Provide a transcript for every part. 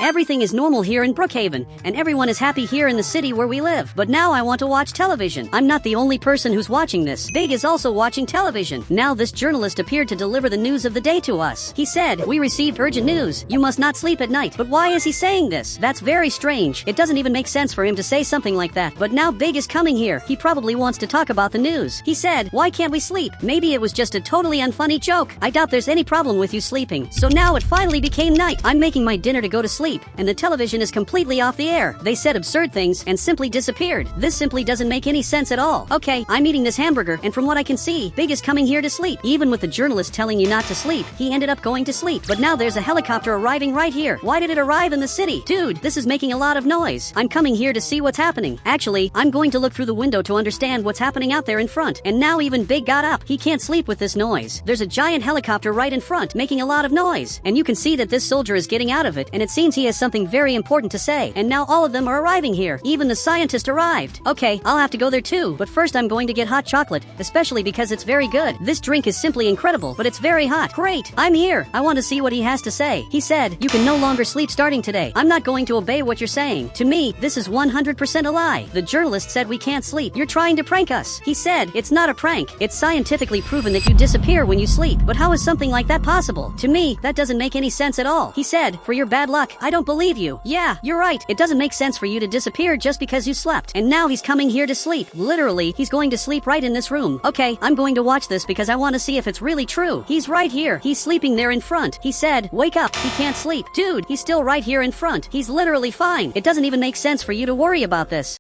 Everything is normal here in Brookhaven, and everyone is happy here in the city where we live. But now I want to watch television. I'm not the only person who's watching this. Big is also watching television. Now this journalist appeared to deliver the news of the day to us. He said, "We received urgent news. You must not sleep at night." But why is he saying this? That's very strange. It doesn't even make sense for him to say something like that. But now Big is coming here. He probably wants to talk about the news. He said, "Why can't we sleep?" Maybe it was just a totally unfunny joke. I doubt there's any problem with you sleeping. So now it finally became night. I'm making my dinner to go to sleep, and the television is completely off the air. They said absurd things and simply disappeared. This simply doesn't make any sense at all. Okay, I'm eating this hamburger, and from what I can see, Big is coming here to sleep. Even with the journalist telling you not to sleep, he ended up going to sleep. But now there's a helicopter arriving right here. Why did it arrive in the city? Dude, this is making a lot of noise. I'm coming here to see what's happening. Actually, I'm going to look through the window to understand what's happening out there in front. And now even Big got up. He can't sleep with this noise. There's a giant helicopter right in front, making a lot of noise. And you can see that this soldier is getting out of it, and it seems he has something very important to say. And now all of them are arriving here. Even the scientist arrived. Okay, I'll have to go there too. But first I'm going to get hot chocolate, especially because it's very good. This drink is simply incredible, but it's very hot. Great, I'm here. I want to see what he has to say. He said, "You can no longer sleep starting today. I'm not going to obey what you're saying. To me, this is 100% a lie. The journalist said we can't sleep. You're trying to prank us." He said, "It's not a prank. It's scientifically proven that you disappear when you sleep. But how is something like that possible? To me, that doesn't make any sense at all." He said, "For your bad luck, I don't believe you." Yeah, you're right. It doesn't make sense for you to disappear just because you slept. And now he's coming here to sleep. Literally, he's going to sleep right in this room. Okay, I'm going to watch this because I want to see if it's really true. He's right here. He's sleeping there in front. He said, "Wake up." He can't sleep. Dude, he's still right here in front. He's literally fine. It doesn't even make sense for you to worry about this.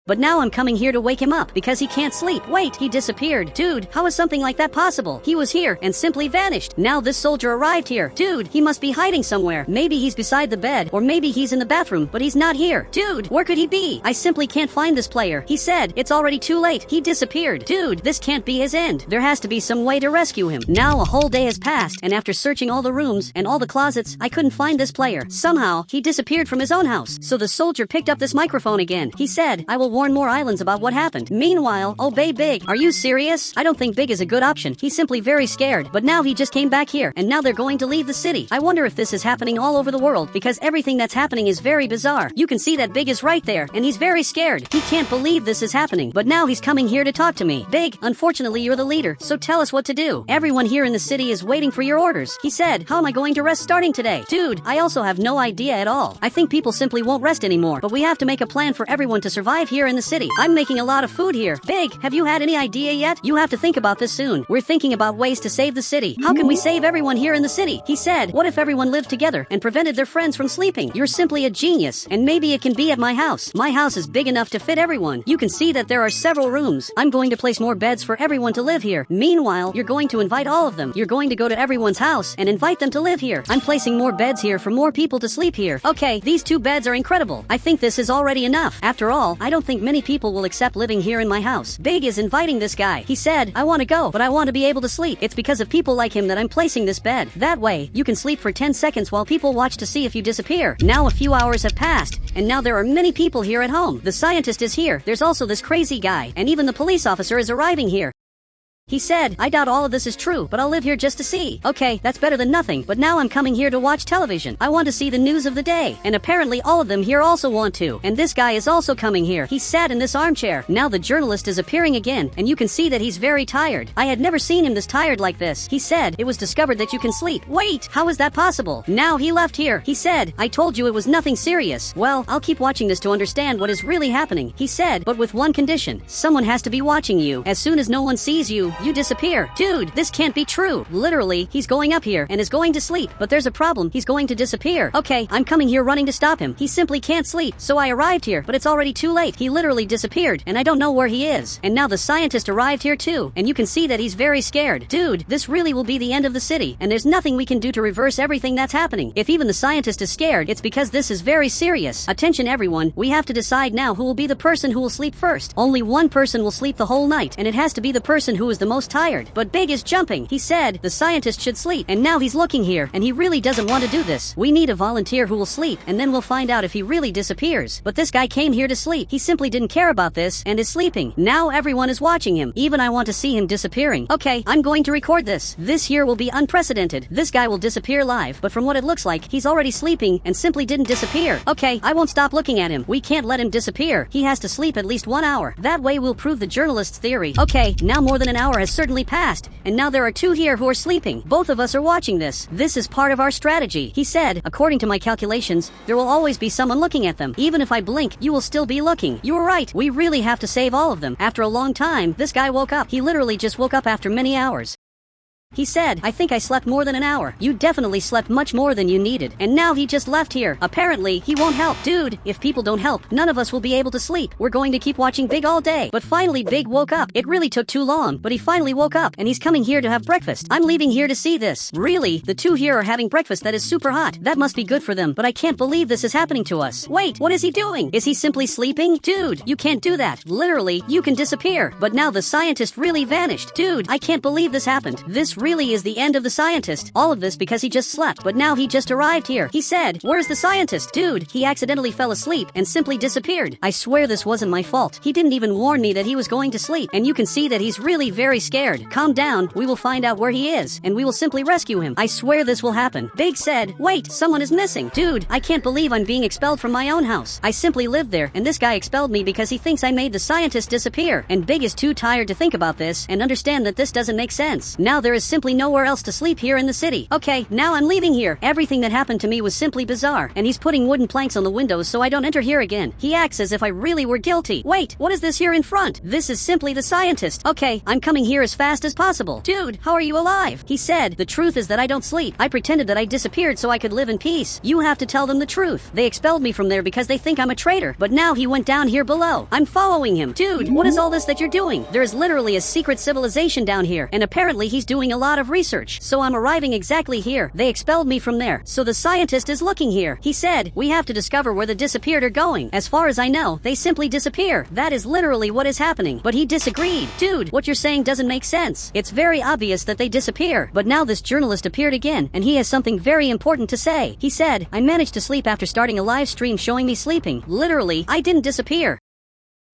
But now I'm coming here to wake him up because he can't sleep. Wait, he disappeared. Dude, how is something like that possible? He was here and simply vanished. Now this soldier arrived here. Dude, he must be hiding somewhere. Maybe he's beside the bed, or maybe he's in the bathroom, but he's not here. Dude, where could he be? I simply can't find this player. He said, "It's already too late." He disappeared. Dude, this can't be his end. There has to be some way to rescue him. Now a whole day has passed, and after searching all the rooms and all the closets, I couldn't find this player. Somehow, he disappeared from his own house. So the soldier picked up this microphone again. He said, "I will warn more islands about what happened. Meanwhile, obey Big." Are you serious? I don't think Big is a good option. He's simply very scared. But now he just came back here, and now they're going to leave the city. I wonder if this is happening all over the world, because everything that's happening is very bizarre. You can see that Big is right there, and he's very scared. He can't believe this is happening. But now he's coming here to talk to me. "Big, unfortunately you're the leader, so tell us what to do. Everyone here in the city is waiting for your orders." He said, "How am I going to rest starting today?" Dude, I also have no idea at all. I think people simply won't rest anymore, but we have to make a plan for everyone to survive here in the city. I'm making a lot of food here. Big, have you had any idea yet? You have to think about this soon. We're thinking about ways to save the city. How can we save everyone here in the city?" He said, "What if everyone lived together and prevented their friends from sleeping?" You're simply a genius, and maybe it can be at my house. My house is big enough to fit everyone. You can see that there are several rooms. I'm going to place more beds for everyone to live here. Meanwhile, you're going to invite all of them. You're going to go to everyone's house and invite them to live here. I'm placing more beds here for more people to sleep here. Okay, these 2 beds are incredible. I think this is already enough. After all, I don't think many people will accept living here in my house. Big is inviting this guy. He said, "I want to go, but I want to be able to sleep. It's because of people like him that I'm placing this bed. That way, you can sleep for 10 seconds while people watch to see if you disappear." Now a few hours have passed, and now there are many people here at home. The scientist is here. There's also this crazy guy, and even the police officer is arriving here. He said, "I doubt all of this is true, but I'll live here just to see." Okay, that's better than nothing, but now I'm coming here to watch television. I want to see the news of the day, and apparently all of them here also want to. And this guy is also coming here. He sat in this armchair. Now the journalist is appearing again, and you can see that he's very tired. I had never seen him this tired like this. He said, "It was discovered that you can sleep." Wait, how is that possible? Now he left here. He said, "I told you it was nothing serious." Well, I'll keep watching this to understand what is really happening. He said, "But with one condition. Someone has to be watching you. As soon as no one sees you, you disappear." Dude, this can't be true. Literally, he's going up here and is going to sleep. But there's a problem. He's going to disappear. Okay, I'm coming here running to stop him. He simply can't sleep. So I arrived here, but it's already too late. He literally disappeared, and I don't know where he is. And now the scientist arrived here too, and you can see that he's very scared. Dude, this really will be the end of the city, and there's nothing we can do to reverse everything that's happening. If even the scientist is scared, it's because this is very serious. Attention everyone, we have to decide now who will be the person who will sleep first. Only one person will sleep the whole night, and it has to be the person who is the most tired. But Big is jumping. He said, the scientist should sleep. And now he's looking here, and he really doesn't want to do this. We need a volunteer who will sleep, and then we'll find out if he really disappears. But this guy came here to sleep. He simply didn't care about this, and is sleeping. Now everyone is watching him. Even I want to see him disappearing. Okay, I'm going to record this. This here will be unprecedented. This guy will disappear live, but from what it looks like, he's already sleeping and simply didn't disappear. Okay, I won't stop looking at him. We can't let him disappear. He has to sleep at least 1 hour. That way we'll prove the journalist's theory. Okay, now more than an hour has certainly passed, and now there are 2 here who are sleeping. Both of us are watching this. This is part of our strategy. He said, according to my calculations, there will always be someone looking at them. Even if I blink, you will still be looking. You were right. We really have to save all of them. After a long time, this guy woke up. He literally just woke up after many hours. He said, I think I slept more than an hour. You definitely slept much more than you needed. And now he just left here. Apparently, he won't help. Dude, if people don't help, none of us will be able to sleep. We're going to keep watching Big all day. But finally, Big woke up. It really took too long, but he finally woke up, and he's coming here to have breakfast. I'm leaving here to see this. Really? The 2 here are having breakfast that is super hot. That must be good for them, but I can't believe this is happening to us. Wait, what is he doing? Is he simply sleeping? Dude, you can't do that. Literally, you can disappear. But now the scientist really vanished. Dude, I can't believe this happened. This really is the end of the scientist. All of this because he just slept, but now he just arrived here. He said, where's the scientist? Dude, he accidentally fell asleep and simply disappeared. I swear this wasn't my fault. He didn't even warn me that he was going to sleep, and you can see that he's really very scared. Calm down, we will find out where he is, and we will simply rescue him. I swear this will happen. Big said, wait, someone is missing. Dude, I can't believe I'm being expelled from my own house. I simply lived there, and this guy expelled me because he thinks I made the scientist disappear, and Big is too tired to think about this and understand that this doesn't make sense. Now there is simply nowhere else to sleep here in the city. Okay, now I'm leaving here. Everything that happened to me was simply bizarre, and he's putting wooden planks on the windows so I don't enter here again. He acts as if I really were guilty. Wait, what is this here in front? This is simply the scientist. Okay, I'm coming here as fast as possible. Dude, how are you alive? He said, the truth is that I don't sleep. I pretended that I disappeared so I could live in peace. You have to tell them the truth. They expelled me from there because they think I'm a traitor, but now he went down here below. I'm following him. Dude, what is all this that you're doing? There is literally a secret civilization down here, and apparently he's doing a lot of research. So I'm arriving exactly here. They expelled me from there, so the scientist is looking here. He said, we have to discover where the disappeared are going. As far as I know, they simply disappear. That is literally what is happening. But he disagreed. Dude, what you're saying doesn't make sense. It's very obvious that they disappear. But now this journalist appeared again, and he has something very important to say. He said, I managed to sleep after starting a live stream showing me sleeping. Literally, I didn't disappear.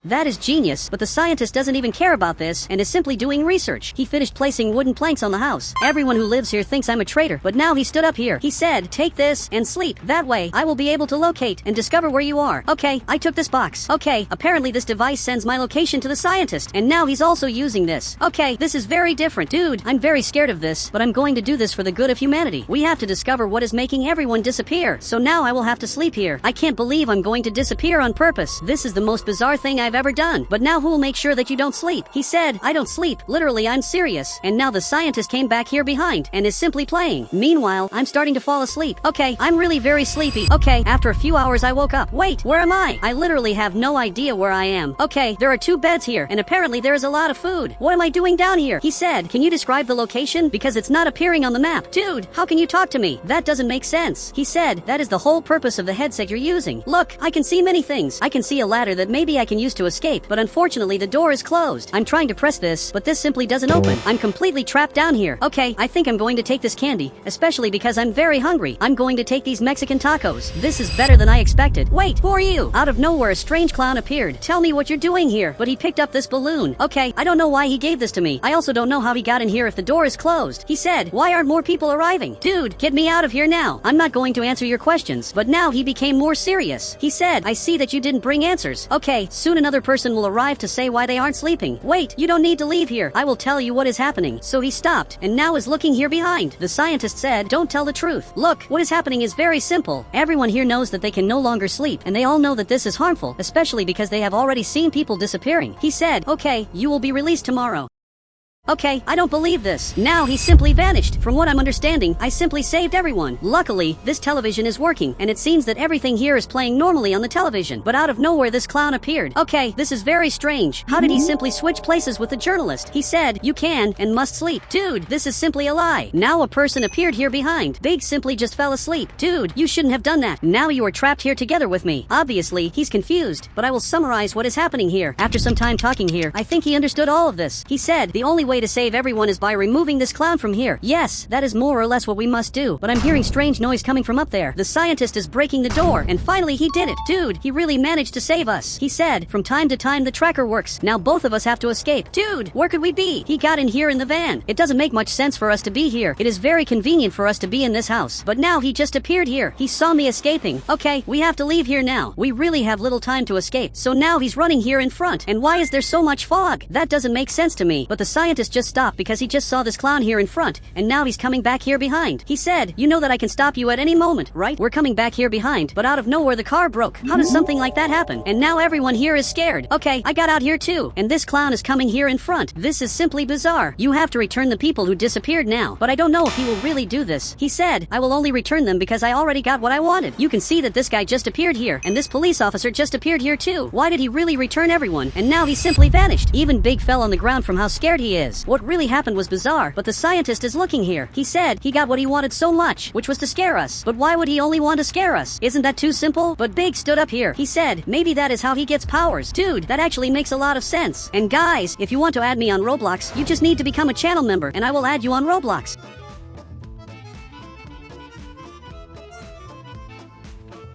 That is genius, but the scientist doesn't even care about this and is simply doing research. He finished placing wooden planks on the house. Everyone who lives here thinks I'm a traitor, but now he stood up here. He said, take this and sleep. That way, I will be able to locate and discover where you are. Okay, I took this box. Okay, apparently this device sends my location to the scientist, and now he's also using this. Okay, this is very different. Dude, I'm very scared of this, but I'm going to do this for the good of humanity. We have to discover what is making everyone disappear, so now I will have to sleep here. I can't believe I'm going to disappear on purpose. This is the most bizarre thing I've ever done. But now who will make sure that you don't sleep? He said, I don't sleep. Literally, I'm serious. And now the scientist came back here behind and is simply playing. Meanwhile, I'm starting to fall asleep. Okay, I'm really very sleepy. Okay, after a few hours I woke up. Wait, where am I? I literally have no idea where I am. Okay, there are 2 beds here, and apparently there is a lot of food. What am I doing down here? He said, can you describe the location? Because it's not appearing on the map. Dude, how can you talk to me? That doesn't make sense. He said, that is the whole purpose of the headset you're using. Look, I can see many things. I can see a ladder that maybe I can use to escape, but unfortunately the door is closed. I'm trying to press this, but this simply doesn't open. I'm completely trapped down here. Okay, I think I'm going to take this candy, especially because I'm very hungry. I'm going to take these Mexican tacos. This is better than I expected. Wait, who are you? Out of nowhere, a strange clown appeared. Tell me what you're doing here. But he picked up this balloon. Okay, I don't know why he gave this to me. I also don't know how he got in here if the door is closed. He said, why aren't more people arriving? Dude, get me out of here now. I'm not going to answer your questions. But now he became more serious. He said, I see that you didn't bring answers. Okay, soon another person will arrive to say why they aren't sleeping. Wait, you don't need to leave here. I will tell you what is happening. So he stopped and now is looking here behind. The scientist said, don't tell the truth. Look, what is happening is very simple. Everyone here knows that they can no longer sleep, and they all know that this is harmful, especially because they have already seen people disappearing. He said, okay, you will be released tomorrow. Okay, I don't believe this. Now he simply vanished. From what I'm understanding, I simply saved everyone. Luckily, this television is working, and it seems that everything here is playing normally on the television. But out of nowhere, this clown appeared. Okay, this is very strange. How did he simply switch places with the journalist? He said, you can and must sleep. Dude, this is simply a lie. Now a person appeared here behind. Big simply just fell asleep. Dude, you shouldn't have done that. Now you are trapped here together with me. Obviously, he's confused, but I will summarize what is happening here. After some time talking here, I think he understood all of this. He said, the only way way to save everyone is by removing this clown from here. Yes, that is more or less what we must do. But I'm hearing strange noise coming from up there. The scientist is breaking the door, and finally he did it. Dude, he really managed to save us. He said, from time to time the tracker works. Now both of us have to escape. Dude, where could we be? He got in here in the van. It doesn't make much sense for us to be here. It is very convenient for us to be in this house. But now he just appeared here. He saw me escaping. Okay, we have to leave here now. We really have little time to escape. So now he's running here in front. And why is there so much fog? That doesn't make sense to me. But the scientist just stopped because he just saw this clown here in front. And now he's coming back here behind. He said, you know that I can stop you at any moment, right? We're coming back here behind. But out of nowhere the car broke. How does something like that happen? And now everyone here is scared. Okay, I got out here too. And this clown is coming here in front. This is simply bizarre. You have to return the people who disappeared now. But I don't know if he will really do this. He said, I will only return them because I already got what I wanted. You can see that this guy just appeared here. And this police officer just appeared here too. Why did he really return everyone? And now he simply vanished. Even Big fell on the ground from how scared he is. What really happened was bizarre. But the scientist is looking here. He said he got what he wanted so much, which was to scare us. But why would he only want to scare us? Isn't that too simple? But Big stood up here. He said, maybe that is how he gets powers. Dude, that actually makes a lot of sense. And guys, if you want to add me on Roblox, you just need to become a channel member and I will add you on Roblox.